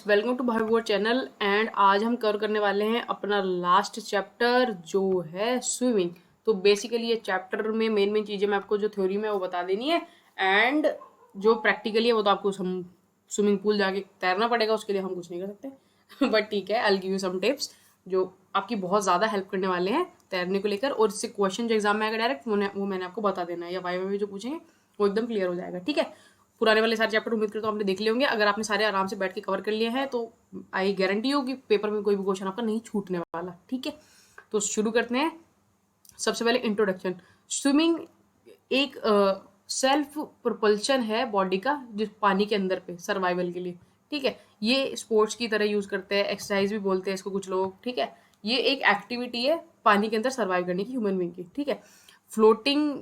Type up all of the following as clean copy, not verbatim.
Welcome to भाईवोर channel and आज हम cover करने वाले हैं अपना लास्ट चैप्टर जो है स्विमिंग। तो बेसिकली ये चैप्टर में मेन चीज़ें मैं आपको जो थ्योरी में वो बता देनी है एंड जो प्रैक्टिकली है वो तो आपको स्विमिंग पूल जाके तैरना पड़ेगा, उसके लिए हम कुछ नहीं कर सकते बट ठीक है, I give you some tips जो आपकी बहुत ज़्यादा हेल्प करने वाले हैं तैरने को लेकर। और इससे क्वेश्चन जो एग्जाम में आएगा डायरेक्ट वो मैंने आपको बता देना है, या वाई में जो पूछेंगे वो एकदम क्लियर हो जाएगा। ठीक है, पुराने वाले सारे चैप्टर उम्मीद करता हूँ आपने देख लिए होंगे। अगर आपने सारे आराम से बैठ के कवर कर लिए हैं तो आई गारंटी हो कि पेपर में कोई भी क्वेश्चन आपका नहीं छूटने वाला। ठीक है, तो शुरू करते हैं। सबसे पहले इंट्रोडक्शन। स्विमिंग एक सेल्फ प्रोपल्शन है बॉडी का, जिस पानी के अंदर पे सर्वाइवल के लिए। ठीक है, ये स्पोर्ट्स की तरह यूज करते हैं, एक्सरसाइज भी बोलते हैं इसको कुछ लोग। ठीक है, ये एक एक्टिविटी है पानी के अंदर सर्वाइव करने की ह्यूमन बीइंग की। ठीक है, फ्लोटिंग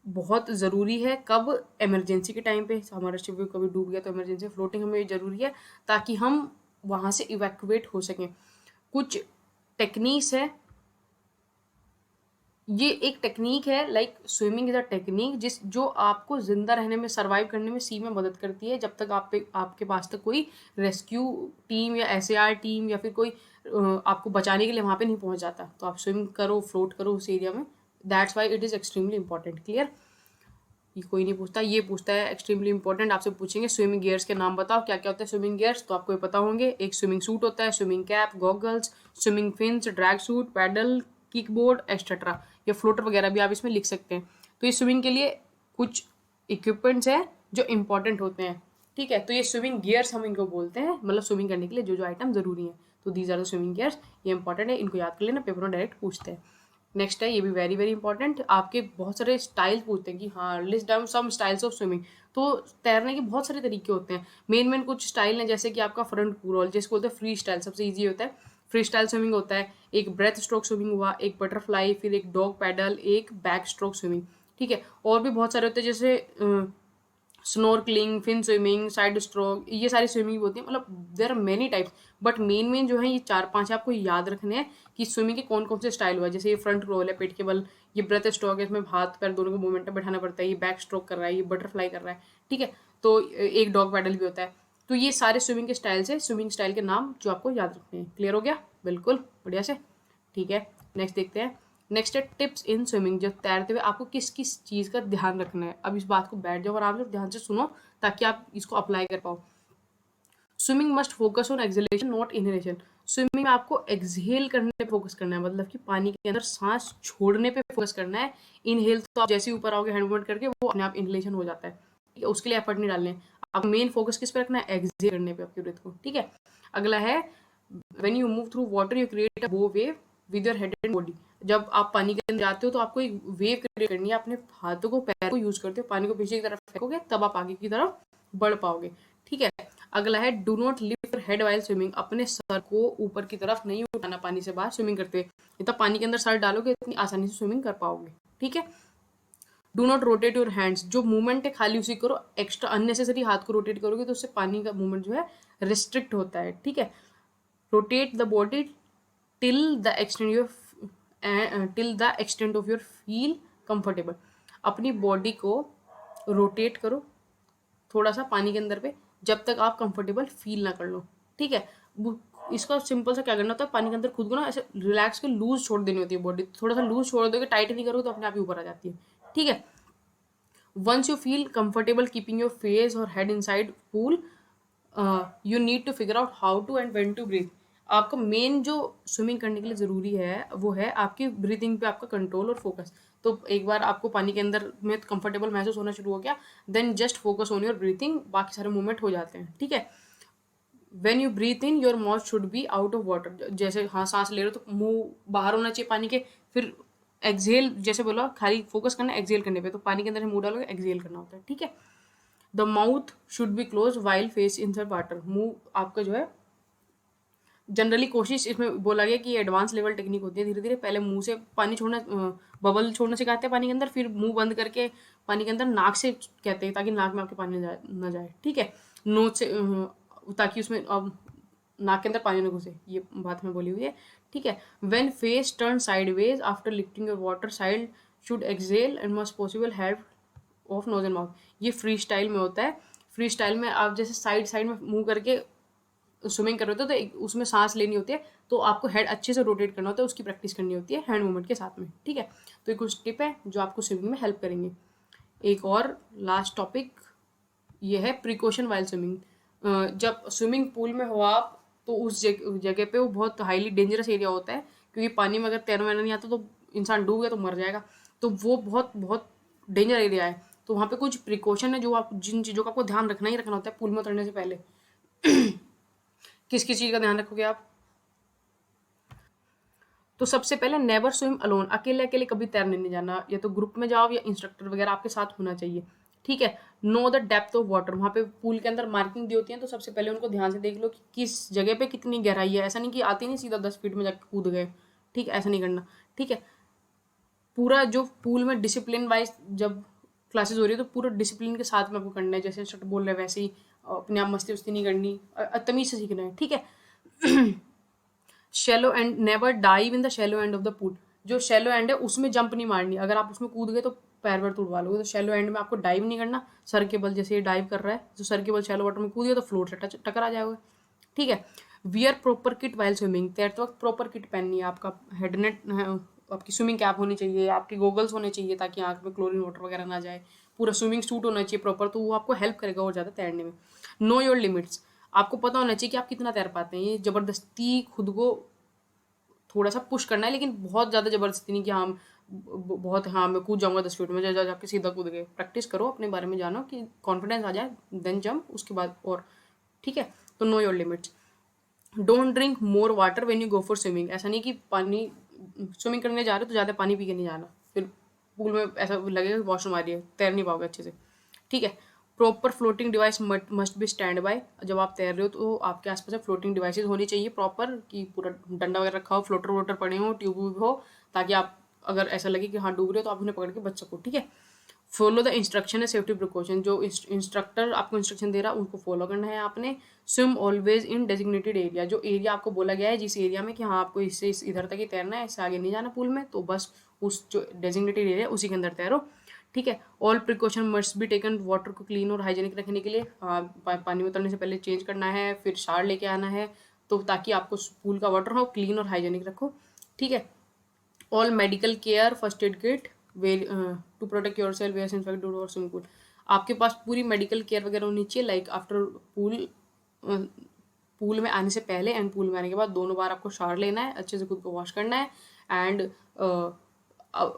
बहुत ज़रूरी है। कब? इमरजेंसी के टाइम पे, हमारा शिप कभी डूब गया तो इमरजेंसी फ्लोटिंग हमें ज़रूरी है ताकि हम वहाँ से इवैक्यूएट हो सकें। कुछ टेक्निक्स है, ये एक टेक्निक है, like swimming is a technique जो आपको जिंदा रहने में, सर्वाइव करने में सी में मदद करती है, जब तक आपके पास तक कोई रेस्क्यू टीम या एसएआर टीम या फिर कोई आपको बचाने के लिए वहाँ पे नहीं पहुँच जाता। तो आप स्विम करो, फ्लोट करो उस एरिया में। That's why it is extremely important. Clear? ये कोई नहीं पूछता, ये पूछता है एक्सट्रीमली इंपॉर्टेंट। आपसे पूछेंगे स्विमिंग गियर्स के नाम बताओ, क्या क्या होता है स्विमिंग गियर्स, तो आपको ये पता होंगे। एक स्विमिंग सूट होता है, swimming cap, goggles, swimming fins, drag suit, paddle, kickboard etcetera. या फ्लोटर वगैरह भी आप इसमें लिख सकते हैं। तो ये स्विमिंग के लिए कुछ इक्विपमेंट्स हैं जो इंपॉर्टेंट होते हैं। ठीक है, तो ये स्विमिंग गियर्स हम इनको बोलते हैं, मतलब स्विमिंग करने के लिए जो जो आइटम जरूरी है। तो these are the swimming gears, ये इंपॉर्टेंट है, इनको याद कर लेना, पेपर में डायरेक्ट पूछते हैं। नेक्स्ट है, ये भी वेरी वेरी इंपॉर्टेंट, आपके बहुत सारे स्टाइल पूछते हैं कि हाँ list down some styles of swimming. तो तैरने के बहुत सारे तरीके होते हैं। मेन कुछ स्टाइल हैं, जैसे कि आपका फ्रंट पूल, जिसको बोलते हैं फ्री स्टाइल, सबसे ईजी होता है। फ्री स्टाइल स्विमिंग होता है, एक ब्रेथ स्ट्रोक स्विमिंग हुआ, एक बटरफ्लाई, फिर एक डॉग पैडल, एक बैक स्ट्रोक स्विमिंग। ठीक है, और भी बहुत सारे होते हैं, जैसे snorkelling, fin swimming, side stroke, ये सारी स्विमिंग होती है। मतलब there are many types, but main जो है ये 4-5 है, आपको याद रखने हैं कि स्विमिंग के कौन कौन से स्टाइल हुआ है। जैसे ये फ्रंट रोल है पेट के बल, ये ब्रेथ स्ट्रोक है, इसमें हाथ पैर दोनों को मूवमेंट में बैठाना पड़ता है, ये बैक स्ट्रोक कर रहा है, ये बटरफ्लाई कर रहा है। ठीक है, तो एक डॉग पैडल भी होता है। तो ये सारे स्विमिंग के स्टाइल से, स्विमिंग स्टाइल के नाम जो आपको याद रखने हैं। क्लियर हो गया? बिल्कुल बढ़िया से। ठीक है, नेक्स्ट देखते हैं। नेक्स्ट है टिप्स इन स्विमिंग। जब तैरते हुए आपको किस किस चीज़ का ध्यान रखना है। अब इस बात को बैठ जाओ और आप ध्यान से सुनो ताकि आप इसको अप्लाई कर पाओ। Swimming must focus on exhalation not inhalation. Swimming में आपको एक्सहेल करने पे फोकस करना है, मतलब कि पानी के अंदर सांस छोड़ने पे फोकस करना है। इनहेल तो आप जैसे ही ऊपर आओगे हैंड मूवमेंट करके वो अपने आप इनहेलेशन हो जाता है। ठीक है, उसके लिए एफर्ट नहीं डालने। आपको मेन फोकस किस पे रखना है? एक्सहेल करने पे आपकी ब्रेथ को। ठीक है, अगला है when you move through water you create a bow wave with your head and body. जब आप पानी के अंदर जाते हो तो आपको एक वेव क्रिएट करनी है, अपने हाथों को, पैर को यूज करते हो, पानी को पीछे की तरफ फेंकोगे तब आप आगे की तरफ बढ़ पाओगे। ठीक है, अगला है do not lift your head while swimming. अपने सर को ऊपर की तरफ नहीं उठाना पानी से बाहर स्विमिंग करते हुए। तब पानी के अंदर सर डालोगे इतनी आसानी से स्विमिंग कर पाओगे। ठीक है, do not rotate your hands. जो मूवमेंट है खाली उसी करो, एक्स्ट्रा अननेसेसरी हाथ को रोटेट करोगे तो उससे पानी का मूवमेंट जो है रिस्ट्रिक्ट होता है। ठीक है, rotate the body till the extent of your feel comfortable. अपनी बॉडी को रोटेट करो थोड़ा सा पानी के अंदर पे, जब तक आप कंफर्टेबल फील ना कर लो। ठीक है, इसका सिंपल सा क्या करना होता है, पानी के अंदर खुद को ना ऐसे रिलैक्स के लूज छोड़ देनी होती है बॉडी। थोड़ा सा लूज छोड़ दोगे, टाइट नहीं करोगे तो अपने आप ही ऊपर आ जाती है। ठीक है, once you feel comfortable keeping your face और head inside pool, you need to figure out how to and when to breathe. आपका मेन जो स्विमिंग करने के लिए ज़रूरी है वो है आपकी ब्रीथिंग पे आपका कंट्रोल और फोकस। तो एक बार आपको पानी के अंदर में कंफर्टेबल महसूस होना शुरू हो गया, then just focus on your breathing, बाकी सारे मूवमेंट हो जाते हैं। ठीक है, when you breathe in your mouth should be out of water. जैसे हाँ सांस ले रहे हो तो मुंह बाहर होना चाहिए पानी के। फिर एक्सहेल, जैसे बोला खाली फोकस करना है एक्सहेल करने पे, तो पानी के अंदर मुंह डालोगे एक्सहेल करना होता है। ठीक है, the mouth should be close while face in water. मुंह आपका जो है जनरली कोशिश, इसमें बोला गया कि एडवांस लेवल टेक्निक होती है, धीरे धीरे पहले मुंह से पानी छोड़ना, बबल छोड़ना सिखाते हैं पानी के अंदर, फिर मुंह बंद करके पानी के अंदर नाक से कहते हैं ताकि नाक में आपके पानी ना जाए। ठीक है, नोज से ताकि उसमें नाक के अंदर पानी ना घुसे, ये बात में बोली हुई है। ठीक है, when face turn sideways after lifting your water side should exhale and must possible help of nose and mouth. ये फ्री स्टाइल में होता है। फ्री स्टाइल में आप जैसे साइड साइड में मुंह करके स्विमिंग कर रहे होते हो तो उसमें सांस लेनी होती है, तो आपको हेड अच्छे से रोटेट करना होता है, उसकी प्रैक्टिस करनी होती है हैंड मूवमेंट के साथ में, ठीक है। तो ये कुछ टिप है जो आपको स्विमिंग में हेल्प करेंगे। एक और लास्ट टॉपिक ये है प्रिकॉशन वाइल स्विमिंग। जब स्विमिंग पूल में हो आप, तो उस जगह पे वो बहुत हाईली डेंजरस एरिया होता है, क्योंकि पानी में अगर तैरना नहीं आता तो इंसान डूब गया तो मर जाएगा। तो वो बहुत बहुत डेंजर एरिया है। तो वहाँ पे कुछ प्रिकॉशन है जो आप जिन चीज़ों का आपको ध्यान रखना ही रखना होता है पूल में उतरने से पहले। किस किस चीज़ का ध्यान रखोगे आप? तो सबसे पहले नेवर स्विम अलोन, अकेले अकेले कभी तैरने नहीं जाना, या तो ग्रुप में जाओ या इंस्ट्रक्टर वगैरह आपके साथ होना चाहिए, ठीक है। Know the depth of water, वहाँ पे पूल के अंदर मार्किंग दी होती है, तो सबसे पहले उनको ध्यान से देख लो कि किस जगह पे कितनी गहराई है। ऐसा नहीं कि आते नहीं सीधा 10 फीट में जाकर कूद गए, ठीक है, ऐसा नहीं करना, ठीक है। पूरा जो पूल में डिसिप्लिन वाइज जब क्लासेस हो रही है तो पूरा डिसिप्लिन के साथ में आपको करना है, जैसे इंस्ट्रक्टर बोल रहे हैं वैसे ही अपने आप मस्ती उस्ती नहीं करनी, तमीज से सीखना है, ठीक है। Shallow and, never dive in the shallow end of the pool, जो शैलो एंड है उसमें जंप नहीं मारनी, अगर आप उसमें कूद गए तो पैर वैर तुड़वा लोगे। तो शैलो एंड में आपको डाइव नहीं करना, सर के बल जैसे ये डाइव कर रहा है, जो सर के बल शैलो वाटर में कूद गया तो फ्लोर से टकरा जाओगे, ठीक है। Wear proper kit while swimming, तैरते वक्त प्रॉपर किट पहननी है, आपका हेडनेट, आपकी स्विमिंग कैप होनी चाहिए, आपके गोगल्स होने चाहिए ताकि आँख में क्लोरीन वाटर वगैरह ना जाए, पूरा स्विमिंग सूट होना चाहिए प्रॉपर, तो वो आपको हेल्प करेगा और ज़्यादा तैरने में। नो योर लिमिट्स, आपको पता होना चाहिए कि आप कितना तैर पाते हैं। ये ज़बरदस्ती खुद को थोड़ा सा पुश करना है, लेकिन बहुत ज़्यादा ज़बरदस्ती नहीं कि हाँ बहुत, हाँ मैं कूद जाऊँगा 10 फीट में, जाके सीधा कूद गए। प्रैक्टिस करो, अपने बारे में जानो कि कॉन्फिडेंस आ जाए, देन जंप, उसके बाद और, ठीक है। तो know your limits. Don't drink more water when you go for swimming, ऐसा नहीं कि पानी, स्विमिंग करने जा रहे हो तो ज़्यादा पानी पी के नहीं जाना, फिर पूल में ऐसा लगेगा वॉशरूम आ रही है, तैर नहीं पाओगे अच्छे से, ठीक है। Proper floating device must be stand by, जब आप तैर रहे हो तो आपके आसपास फ्लोटिंग डिवाइसेस होनी चाहिए प्रॉपर, कि पूरा डंडा वगैरह रखा हो, फ्लोटर वोटर पड़े हो, ट्यूब व्यूब हो, ताकि आप अगर ऐसा लगे कि हाँ डूब रहे हो तो आप उन्हें पकड़ के बच सको, ठीक है। फॉलो द इंस्ट्रक्शन है सेफ्टी प्रिकॉशन, जो इंस्ट्रक्टर आपको इंस्ट्रक्शन दे रहा है उनको फॉलो करना है आपने। Swim always in designated area, जो एरिया आपको बोला गया है जिस एरिया में कि हाँ आपको इससे इधर तक ही तैरना है, इससे आगे नहीं जाना पूल में, तो बस उस जो डेजिग्नेटेड एरिया उसी के अंदर तैरो, ठीक है। All precaution must be taken, water को क्लीन और हाइजेनिक रखने के लिए पानी में उतरने से पहले चेंज करना है, फिर शावर लेके आना है, तो ताकि आपको पूल का वाटर हो क्लीन और हाइजेनिक रखो, ठीक है। All medical care, first aid kit, where to protect yourself where infect और स्विमिंग पूल, आपके पास पूरी मेडिकल केयर वगैरह होनी चाहिए, लाइक आफ्टर पूल, पूल में आने से पहले एंड पूल में आने के बाद दोनों बार आपको शावर लेना है, अच्छे से खुद को वॉश करना है, एंड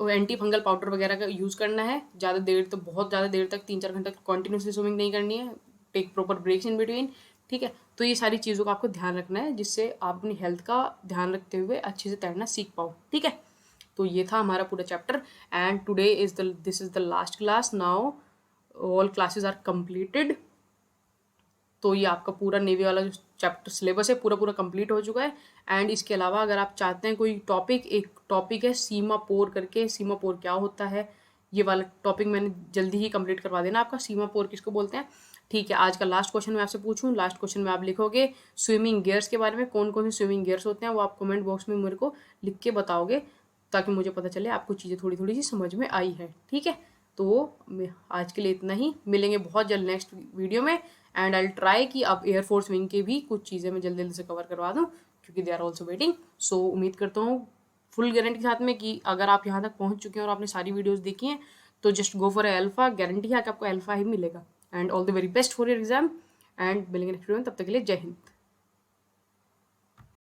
एंटी फंगल पाउडर वगैरह का यूज़ करना है। ज़्यादा देर तो बहुत ज़्यादा देर तक 3-4 घंटे तक कॉन्टिन्यूसली स्विमिंग नहीं करनी है, take proper breaks in between, ठीक है। तो ये सारी चीज़ों का आपको ध्यान रखना है, जिससे आप अपनी हेल्थ का ध्यान रखते हुए अच्छे से तैरना सीख पाओ, ठीक है। तो ये था हमारा पूरा chapter, and today this is the last class. Now all classes are completed. तो ये आपका पूरा नेवी वाला जो चैप्टर सिलेबस है पूरा पूरा कंप्लीट हो चुका है। एंड इसके अलावा अगर आप चाहते हैं कोई टॉपिक, एक टॉपिक है सीमा पोर करके, सीमा पोर क्या होता है, ये वाला टॉपिक मैंने जल्दी ही कंप्लीट करवा देना आपका, सीमा पोर किसको बोलते हैं, ठीक है। आज का लास्ट क्वेश्चन मैं आपसे पूछूं, लास्ट क्वेश्चन में आप लिखोगे स्विमिंग गियर्स के बारे में, कौन कौन से स्विमिंग गियर्स होते हैं वो आप कमेंट बॉक्स में मेरे को लिख के बताओगे, ताकि मुझे पता चले आपको चीज़ें थोड़ी थोड़ी सी समझ में आई है, ठीक है। तो आज के लिए इतना ही, मिलेंगे बहुत जल्द नेक्स्ट वीडियो में। एंड आई ट्राई कि अब एयरफोर्स विंग की भी कुछ चीज़ें मैं जल्दी जल्दी से कवर करवा दूँ, क्योंकि दे आर ऑल्सो वेटिंग। सो उम्मीद करता हूँ फुल गारंटी के साथ में कि अगर आप यहाँ तक पहुँच चुके हैं और आपने सारी वीडियोज़ देखी हैं तो just go for alpha, guarantee है कि आपको अल्फा ही मिलेगा। And all the very best for your exam, and मिलेंगे नेक्स्ट वीडियो में, तब तक के लिए जय हिंद।